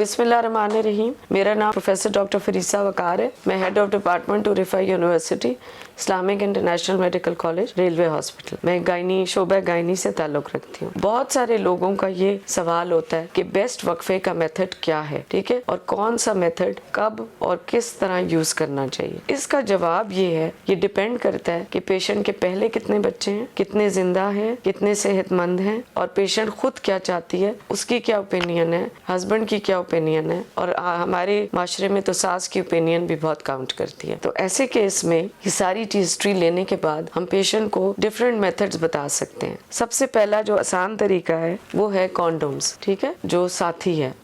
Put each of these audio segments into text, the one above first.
बिस्मिल्लाहिर्रहमानिर्रहीम। मेरा नाम प्रोफेसर डॉक्टर फरीसा वकार है। मैं हेड ऑफ डिपार्टमेंट टूरिफाई university Islamic international medical college railway hospital. मैं गायनी शोबा गायनी से ताल्लुक़ रखती हूँ। बहुत सारे लोगों का ये सवाल होता है कि बेस्ट वक्फे का मेथड क्या है, ठीक है, और कौन सा मेथड कब और किस तरह यूज़ करना चाहिए। इसका जवाब ये है, ये डिपेंड करता है कि पेशेंट के पहले कितने बच्चे हैं, कितने जिंदा हैं, कितने सेहतमंद हैं, और पेशेंट खुद क्या चाहती है, उसकी क्या ओपिनियन है, हस्बैंड की क्या ओपिनियन है, और हमारे माशरे में तो सास की ओपिनियन भी बहुत काउंट करती है। तो ऐसे केस में ये सारी हिस्ट्री लेने के बाद हम पेशेंट को डिफरेंट मेथड्स बता सकते हैं। सबसे पहला जो आसान तरीका है वो है कॉन्डोम्स, ठीक है, जो साथी है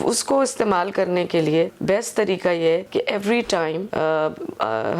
उसको इस्तेमाल करने के लिए बेस्ट तरीका ये है कि एवरी टाइम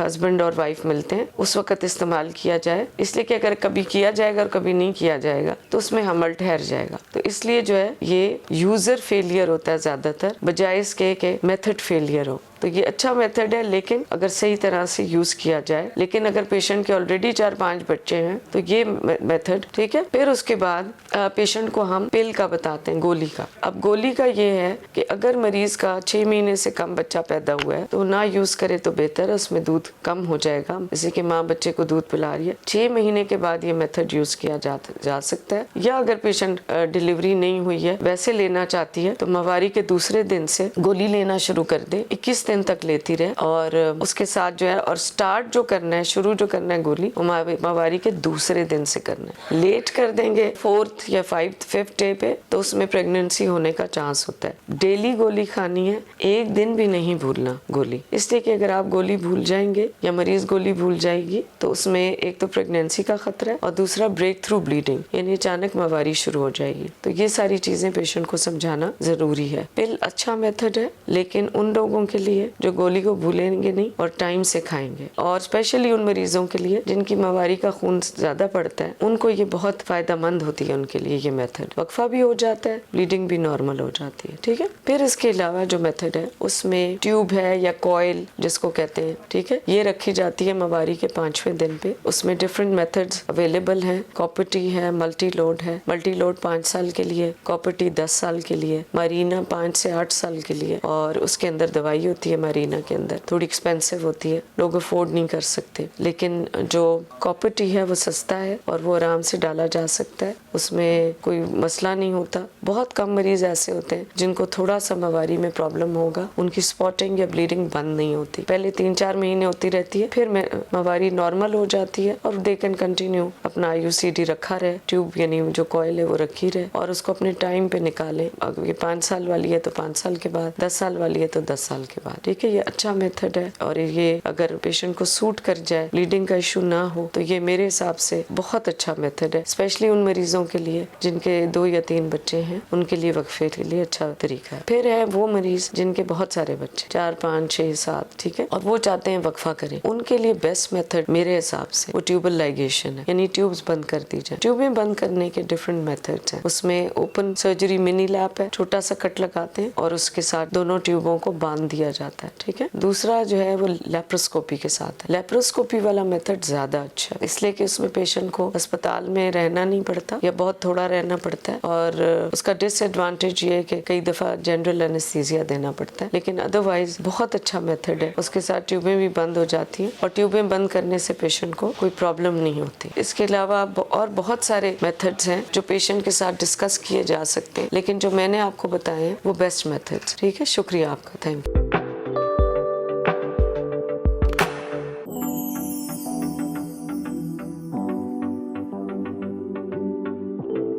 हस्बैंड और वाइफ मिलते हैं उस वक्त इस्तेमाल किया जाए, इसलिए कि अगर कभी किया जाएगा और कभी नहीं किया जाएगा तो उसमें हमल ठहर जाएगा। तो इसलिए जो है ये यूज़र फेलियर होता है ज़्यादातर, बजाय इसके कि मेथड फेलियर हो। तो ये अच्छा मेथड है लेकिन अगर सही तरह से यूज़ किया जाए। लेकिन अगर पेशेंट के ऑलरेडी 4-5 बच्चे हैं तो ये मेथड ठीक है। फिर उसके बाद पेशेंट को हम पिल का बताते हैं, गोली का। अब गोली का ये है कि अगर मरीज का 6 महीने से कम बच्चा पैदा हुआ है तो ना यूज़ करे तो बेहतर है, उसमें दूध कम हो जाएगा। जैसे कि माँ बच्चे को दूध पिला रही है, 6 महीने के बाद ये मेथड यूज़ किया जा सकता है। या अगर पेशेंट डिलीवरी नहीं हुई है वैसे लेना चाहती है तो मवारी के दूसरे दिन से गोली लेना शुरू कर दे, 21 दिन तक लेती रहे, और उसके साथ जो है और स्टार्ट जो करना है, शुरू जो करना है गोली, वो मवारी के दूसरे दिन से करना है। लेट कर देंगे 4th या 5th डे पे तो उसमें प्रेगनेंसी होने का चांस होता है। डेली गोली खानी है, एक दिन भी नहीं भूलना गोली, इसलिए कि अगर आप गोली भूल जाएंगे या मरीज गोली भूल जाएगी तो उसमें एक तो प्रेगनेंसी का खतरा है और दूसरा ब्रेक थ्रू ब्लीडिंग, यानी अचानक मवारी शुरू हो जाएगी। तो ये सारी चीजें पेशेंट को समझाना जरूरी है। पिल अच्छा मेथड है लेकिन उन लोगों के लिए जो गोली को भूलेंगे नहीं और टाइम से खाएंगे, और स्पेशली उन मरीजों के लिए जिनकी मवारी का खून ज्यादा पड़ता है, उनको ये बहुत फायदेमंद होती है उनके लिए ये मेथड। वक्फा भी हो जाता है, ब्लीडिंग भी नॉर्मल हो जाती है, ठीक है। फिर इसके अलावा जो मेथड है उसमें ट्यूब है या कॉइल जिसको कहते हैं, ठीक है, ये रखी जाती है मवारी के 5वें दिन पे। उसमें डिफरेंट मेथड्स अवेलेबल हैं। कॉपर-टी है, मल्टी लोड है। मल्टी लोड 5 साल के लिए, कॉपर-टी 10 साल के लिए, मरीना 5 से 8 साल के लिए, और उसके अंदर दवाई होती है मरीना के अंदर, थोड़ी एक्सपेंसिव होती है, लोग अफोर्ड नहीं कर सकते। लेकिन जो कॉपर-टी है वो सस्ता है और वो आराम से डाला जा सकता है, उसमें कोई मसला नहीं होता। बहुत कम मरीज ऐसे होते हैं जिनको थोड़ा सा मवारी में प्रॉब्लम होगा, उनकी स्पॉटिंग या ब्लीडिंग बंद नहीं होती, पहले 3-4 महीने होती रहती है, फिर मवारी नॉर्मल हो जाती है और दे कैन कंटिन्यू अपना IUCD रखा रहे, ट्यूब यानी जो कॉइल है वो रखी रहे, और उसको अपने टाइम पे निकाले। अगर ये 5 साल वाली है तो 5 साल के बाद, 10 साल वाली है तो 10 साल के बाद, ठीक है। ये अच्छा मेथड है और ये अगर पेशेंट को सूट कर जाए, ब्लीडिंग का इशू ना हो, तो ये मेरे हिसाब से बहुत अच्छा मेथड है, स्पेशली उन मरीजों के लिए जिनके 2 या 3 बच्चे हैं, उनके लिए वक्फे के लिए अच्छा तरीका है। फिर है वो मरीज जिनके बहुत सारे बच्चे, 4, 5, 6, 7, ठीक है, और वो चाहते हैं वक्फा करें, उनके लिए बेस्ट मेथड मेरे हिसाब से वो ट्यूबल लाइगेशन है, यानी ट्यूब्स बंद कर दी जाए। ट्यूबें बंद करने के डिफरेंट मेथड्स हैं। उसमें ओपन सर्जरी मिनी लैप है, छोटा सा कट लगाते हैं और उसके साथ दोनों ट्यूबों को बांध दिया जाता है, ठीक है। दूसरा जो है वो लेप्रोस्कोपी के साथ है। लेप्रोस्कोपी वाला मेथड ज्यादा अच्छा है, इसलिए कि उसमें पेशेंट को अस्पताल में रहना नहीं पड़ता या बहुत थोड़ा रहना पड़ता है, और उसका डिसएडवांटेज ये है कि कई दफा जनरल एनेस्थीसिया देना पड़ता है, लेकिन अदरवाइज बहुत अच्छा मेथड है। उसके साथ ट्यूबें भी बंद हो जाती हैं और ट्यूबें बंद करने से पेशेंट को कोई प्रॉब्लम नहीं होती। इसके अलावा और बहुत सारे मेथड्स हैं जो पेशेंट के साथ डिस्कस किए जा सकते हैं, लेकिन जो मैंने आपको बताए हैं वो बेस्ट मेथड्स, ठीक है। शुक्रिया आपका, थैंक यू।